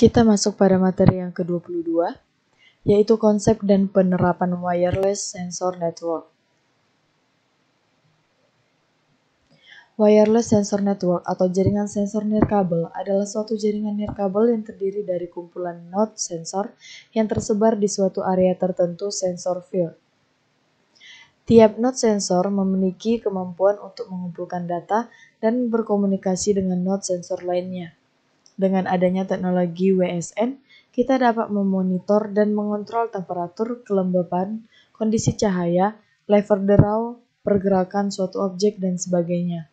Kita masuk pada materi yang ke-22, yaitu konsep dan penerapan wireless sensor network. Wireless sensor network atau jaringan sensor nirkabel adalah suatu jaringan nirkabel yang terdiri dari kumpulan node sensor yang tersebar di suatu area tertentu sensor field. Tiap node sensor memiliki kemampuan untuk mengumpulkan data dan berkomunikasi dengan node sensor lainnya. Dengan adanya teknologi WSN, kita dapat memonitor dan mengontrol temperatur, kelembapan, kondisi cahaya, level draw, pergerakan suatu objek, dan sebagainya.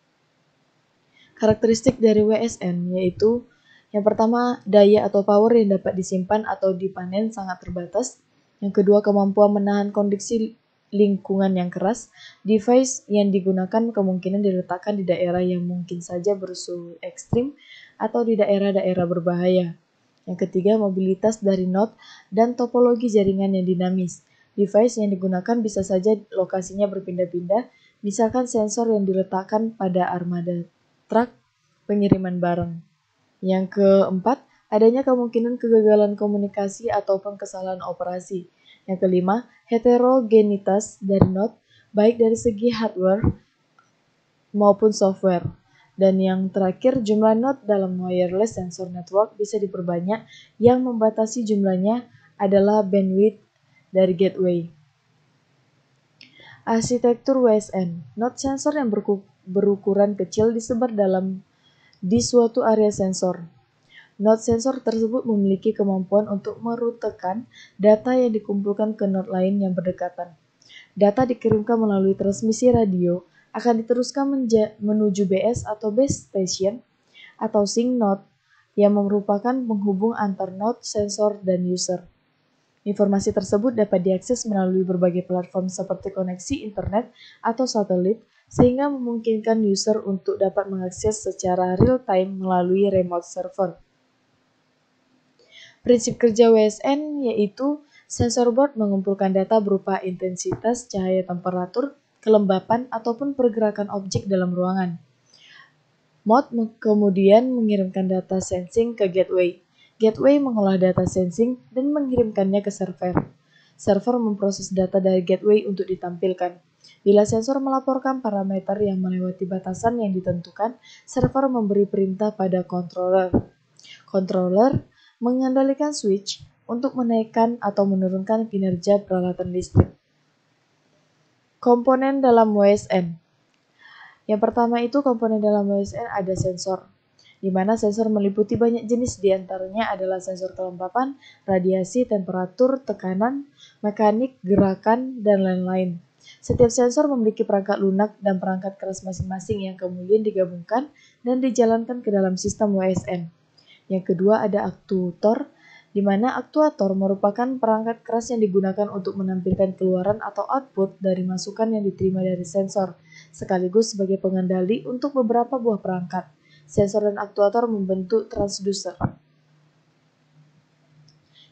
Karakteristik dari WSN yaitu yang pertama, daya atau power yang dapat disimpan atau dipanen sangat terbatas. Yang kedua, kemampuan menahan kondisi lingkungan yang keras. Device yang digunakan kemungkinan diletakkan di daerah yang mungkin saja bersuhu ekstrim atau di daerah-daerah berbahaya. Yang ketiga, mobilitas dari node dan topologi jaringan yang dinamis. Device yang digunakan bisa saja lokasinya berpindah-pindah, misalkan sensor yang diletakkan pada armada truk pengiriman barang. Yang keempat, adanya kemungkinan kegagalan komunikasi ataupun kesalahan operasi. Yang kelima, heterogenitas dari node, baik dari segi hardware maupun software. Dan yang terakhir, jumlah node dalam wireless sensor network bisa diperbanyak, yang membatasi jumlahnya adalah bandwidth dari gateway. Arsitektur WSN, node sensor yang berukuran kecil disebar di suatu area sensor. Node sensor tersebut memiliki kemampuan untuk merutekan data yang dikumpulkan ke node lain yang berdekatan. Data dikirimkan melalui transmisi radio, akan diteruskan menuju BS atau base station atau sync node yang merupakan penghubung antar node, sensor, dan user. Informasi tersebut dapat diakses melalui berbagai platform seperti koneksi internet atau satelit, sehingga memungkinkan user untuk dapat mengakses secara real-time melalui remote server. Prinsip kerja WSN yaitu sensor board mengumpulkan data berupa intensitas cahaya, temperatur, kelembapan, ataupun pergerakan objek dalam ruangan. Mod kemudian mengirimkan data sensing ke gateway. Gateway mengolah data sensing dan mengirimkannya ke server. Server memproses data dari gateway untuk ditampilkan. Bila sensor melaporkan parameter yang melewati batasan yang ditentukan, server memberi perintah pada controller. Controller mengendalikan switch untuk menaikkan atau menurunkan kinerja peralatan listrik. Komponen dalam WSN. Yang pertama itu komponen dalam WSN ada sensor, di mana sensor meliputi banyak jenis, diantaranya adalah sensor kelembapan, radiasi, temperatur, tekanan, mekanik, gerakan, dan lain-lain. Setiap sensor memiliki perangkat lunak dan perangkat keras masing-masing yang kemudian digabungkan dan dijalankan ke dalam sistem WSN. Yang kedua ada aktuator, di mana aktuator merupakan perangkat keras yang digunakan untuk menampilkan keluaran atau output dari masukan yang diterima dari sensor, sekaligus sebagai pengendali untuk beberapa buah perangkat. Sensor dan aktuator membentuk transducer.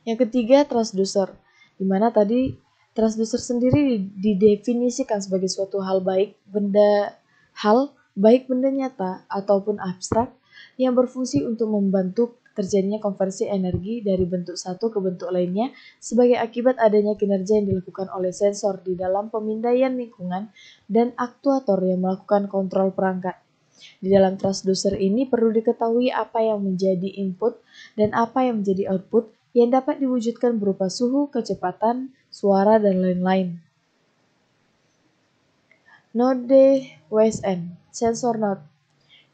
Yang ketiga, transducer, di mana tadi transducer sendiri didefinisikan sebagai suatu hal baik benda nyata ataupun abstrak yang berfungsi untuk membantu terjadinya konversi energi dari bentuk satu ke bentuk lainnya sebagai akibat adanya kinerja yang dilakukan oleh sensor di dalam pemindaian lingkungan dan aktuator yang melakukan kontrol perangkat. Di dalam transducer ini perlu diketahui apa yang menjadi input dan apa yang menjadi output yang dapat diwujudkan berupa suhu, kecepatan, suara, dan lain-lain. Node WSN, sensor node,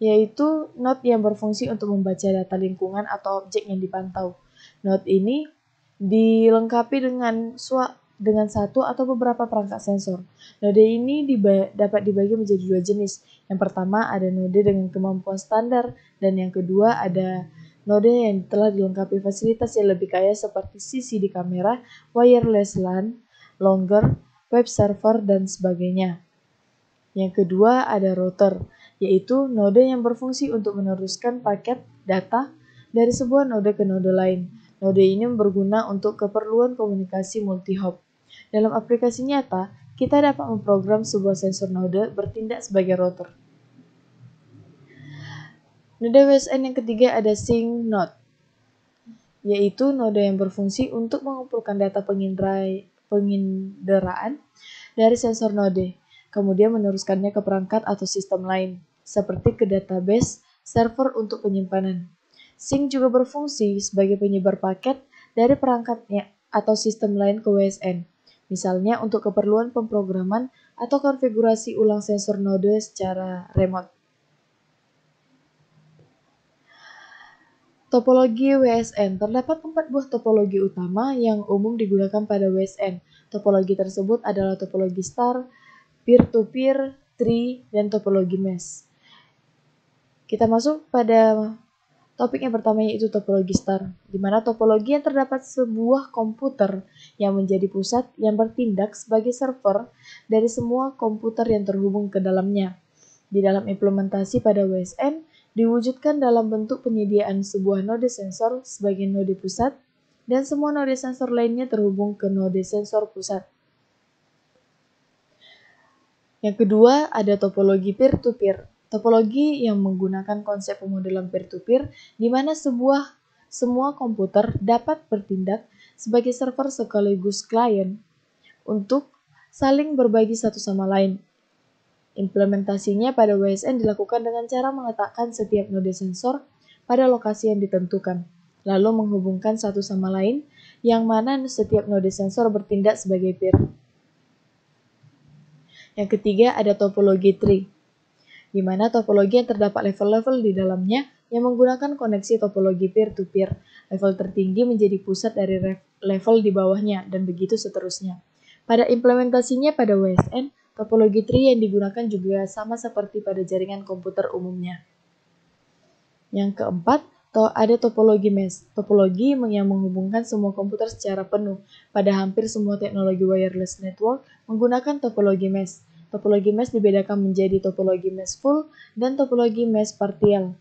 yaitu node yang berfungsi untuk membaca data lingkungan atau objek yang dipantau. Node ini dilengkapi dengan satu atau beberapa perangkat sensor. Node ini dapat dibagi menjadi dua jenis. Yang pertama ada node dengan kemampuan standar, dan yang kedua ada node yang telah dilengkapi fasilitas yang lebih kaya seperti CCD kamera, wireless LAN, longer, web server, dan sebagainya. Yang kedua ada router, yaitu node yang berfungsi untuk meneruskan paket data dari sebuah node ke node lain. Node ini berguna untuk keperluan komunikasi multi-hop. Dalam aplikasi nyata, kita dapat memprogram sebuah sensor node bertindak sebagai router. Node WSN yang ketiga ada sync node. yaitu node yang berfungsi untuk mengumpulkan data penginderaan dari sensor node, kemudian meneruskannya ke perangkat atau sistem lain, seperti ke database server untuk penyimpanan. Sink juga berfungsi sebagai penyebar paket dari perangkatnya atau sistem lain ke WSN, misalnya untuk keperluan pemrograman atau konfigurasi ulang sensor node secara remote. Topologi WSN. Terdapat 4 buah topologi utama yang umum digunakan pada WSN. Topologi tersebut adalah topologi star, peer-to-peer, tree, dan topologi mesh. Kita masuk pada topik yang pertama, yaitu topologi star, di mana topologi yang terdapat sebuah komputer yang menjadi pusat yang bertindak sebagai server dari semua komputer yang terhubung ke dalamnya. Di dalam implementasi pada WSN, diwujudkan dalam bentuk penyediaan sebuah node sensor sebagai node pusat, dan semua node sensor lainnya terhubung ke node sensor pusat. Yang kedua, ada topologi peer-to-peer. Topologi yang menggunakan konsep pemodelan peer-to-peer, di mana semua komputer dapat bertindak sebagai server sekaligus klien untuk saling berbagi satu sama lain. Implementasinya pada WSN dilakukan dengan cara meletakkan setiap node sensor pada lokasi yang ditentukan, lalu menghubungkan satu sama lain, yang mana setiap node sensor bertindak sebagai peer. Yang ketiga, ada topologi tree, di mana topologi yang terdapat level-level di dalamnya yang menggunakan koneksi topologi peer-to-peer. Level tertinggi menjadi pusat dari level di bawahnya, dan begitu seterusnya. Pada implementasinya pada WSN, topologi tree yang digunakan juga sama seperti pada jaringan komputer umumnya. Yang keempat, ada topologi mesh. Topologi yang menghubungkan semua komputer secara penuh. Pada hampir semua teknologi wireless network menggunakan topologi mesh. Topologi mesh dibedakan menjadi topologi mesh full dan topologi mesh partial.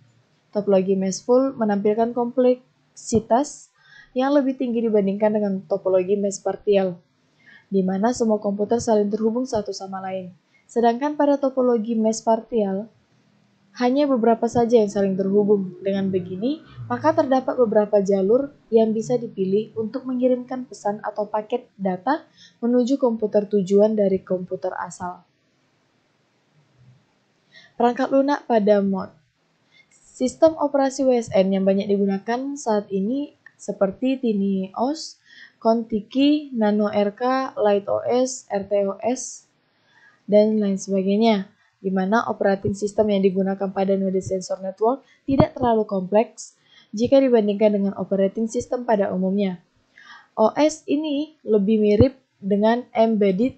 Topologi mesh full menampilkan kompleksitas yang lebih tinggi dibandingkan dengan topologi mesh partial, di mana semua komputer saling terhubung satu sama lain. Sedangkan pada topologi mesh partial, hanya beberapa saja yang saling terhubung. Dengan begini, maka terdapat beberapa jalur yang bisa dipilih untuk mengirimkan pesan atau paket data menuju komputer tujuan dari komputer asal. Perangkat lunak pada mod. Sistem operasi WSN yang banyak digunakan saat ini seperti TinyOS, Contiki, NanoRK, LightOS, RTOS, dan lain sebagainya, di mana operating system yang digunakan pada node sensor network tidak terlalu kompleks jika dibandingkan dengan operating system pada umumnya. OS ini lebih mirip dengan embedded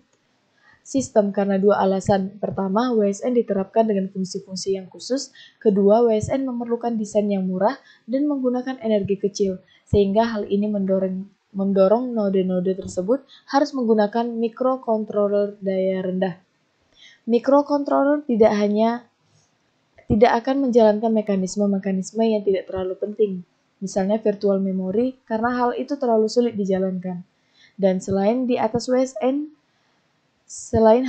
system karena dua alasan. Pertama, WSN diterapkan dengan fungsi-fungsi yang khusus. Kedua, WSN memerlukan desain yang murah dan menggunakan energi kecil, sehingga hal ini mendorong node-node tersebut harus menggunakan microcontroller daya rendah. Microcontroller tidak akan menjalankan mekanisme-mekanisme yang tidak terlalu penting, misalnya virtual memory, karena hal itu terlalu sulit dijalankan. Dan selain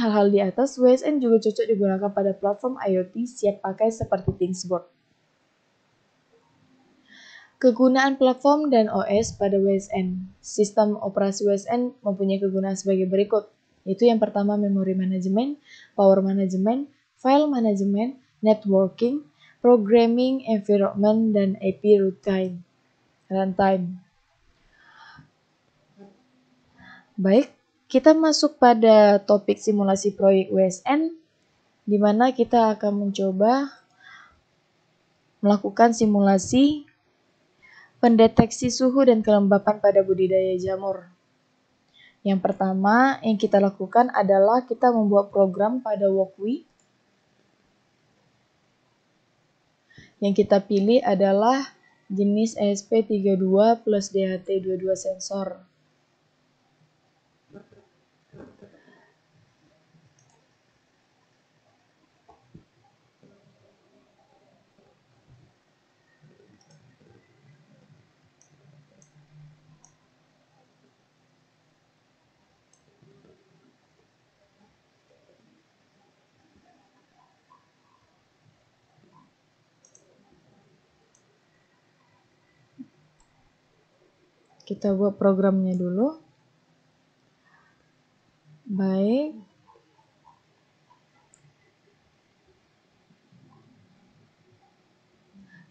hal-hal di atas, WSN juga cocok digunakan pada platform IoT siap pakai seperti Thingsboard. Kegunaan platform dan OS pada WSN. Sistem operasi WSN mempunyai kegunaan sebagai berikut, yaitu yang pertama memory management, power management, file management, networking, programming environment, dan AP runtime. Baik, kita masuk pada topik simulasi proyek WSN, di mana kita akan mencoba melakukan simulasi pendeteksi suhu dan kelembapan pada budidaya jamur. Yang pertama yang kita lakukan adalah kita membuat program pada Walkwi. Yang kita pilih adalah jenis ESP32 plus DHT22 sensor. Kita buat programnya dulu. Baik.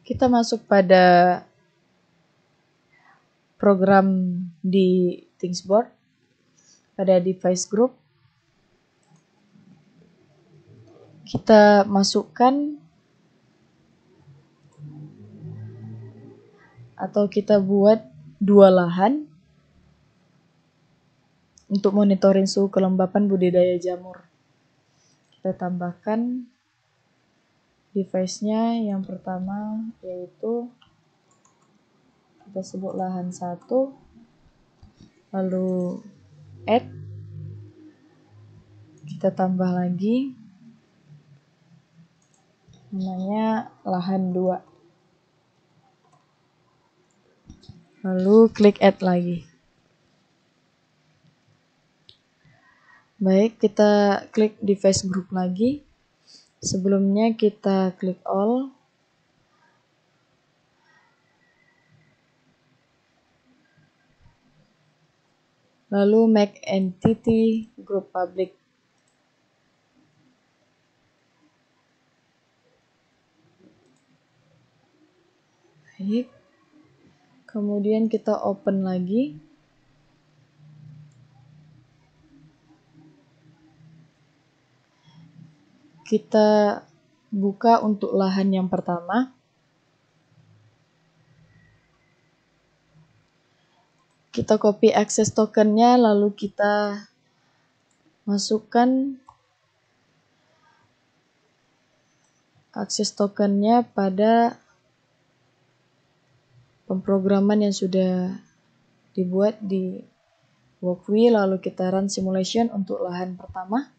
Kita masuk pada program di Thingsboard, pada device group. Kita masukkan atau kita buat 2 lahan untuk monitoring suhu kelembapan budidaya jamur. Kita tambahkan device-nya yang pertama, yaitu kita sebut lahan 1, lalu add, kita tambah lagi namanya lahan 2, lalu klik add lagi. Baik, kita klik device group lagi. Sebelumnya kita klik all. Lalu make entity group public. Baik. Kemudian kita open lagi. Kita buka untuk lahan yang pertama. Kita copy access tokennya, lalu kita masukkan akses tokennya pada pemrograman yang sudah dibuat di Walkwi, lalu kita run simulation untuk lahan pertama.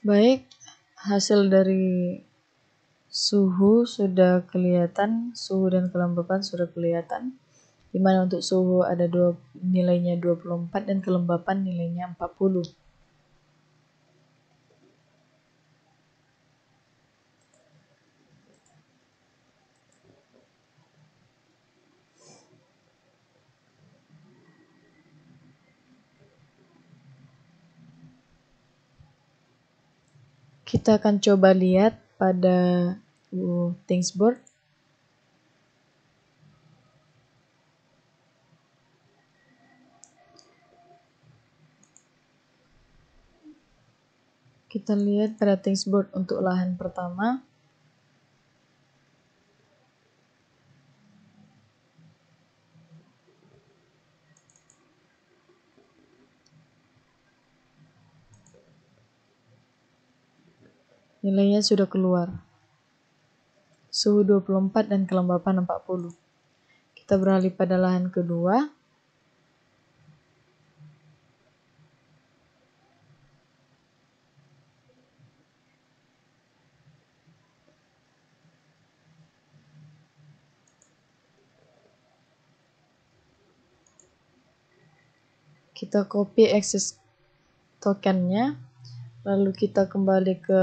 Baik, hasil dari suhu sudah kelihatan, suhu dan kelembapan sudah kelihatan. Di mana untuk suhu ada nilainya 24 dan kelembapan nilainya 40. Kita akan coba lihat pada Thingsboard. Kita lihat pada Thingsboard untuk lahan pertama. Nilainya sudah keluar. Suhu 24 dan kelembapan 40. Kita beralih pada lahan kedua. Kita copy access tokennya, lalu kita kembali ke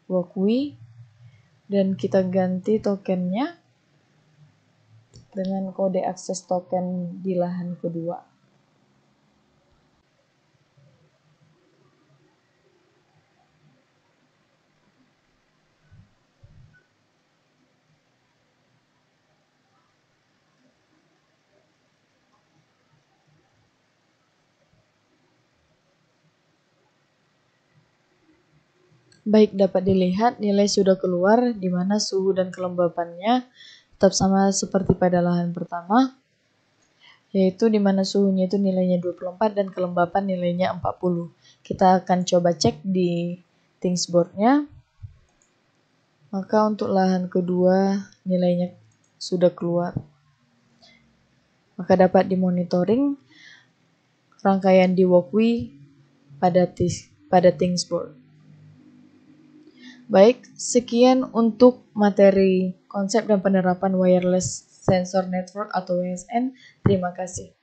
Walkwi dan kita ganti tokennya dengan kode akses token di lahan kedua. Baik, dapat dilihat nilai sudah keluar di mana suhu dan kelembapannya tetap sama seperti pada lahan pertama, yaitu di mana suhunya itu nilainya 24 dan kelembapan nilainya 40. Kita akan coba cek di Thingsboard-nya. Maka untuk lahan kedua nilainya sudah keluar. Maka dapat dimonitoring rangkaian di Walkwi pada Thingsboard. Baik, sekian untuk materi konsep dan penerapan wireless sensor network atau WSN. Terima kasih.